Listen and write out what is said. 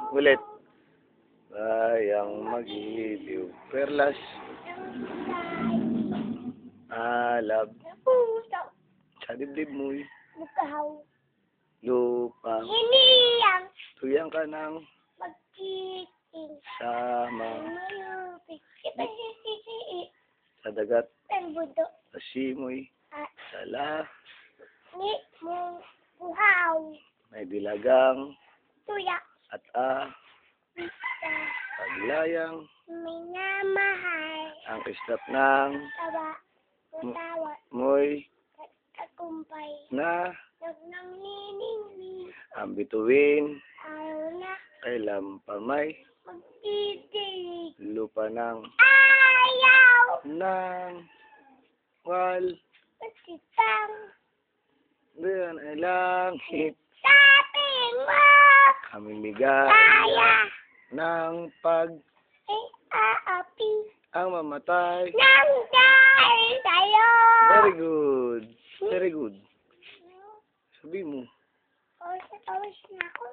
Ulit. Bayang mag-ibig. Perlas. Alab. Puso. Sa dibdib mo'y Bukaw. lupa. Hiniyang. Tuyang ka ng Magkiting. sama. Mayupik. Ipasisisi. Sa dagat. Pembudo. Sa simoy. At Sala. ni mong buhaw. May dilagang. Tuya. At Pita. paglayang. Minamahal. Ang islap ng Taba. Mutawa. mo'y Tagumpay. na Nagnang niningning. ang bituin. Ayaw na. Kailan pa may Magtitig. lupa ng Ayaw. wal. Pasitang. Diyan ay langit. Sabi mo. Aming bigay Kaya. ng pag Ay aapi. ang mamatay. Nang dahil sa'yo. Very good. Very good. Sabi mo. Tapos na ako.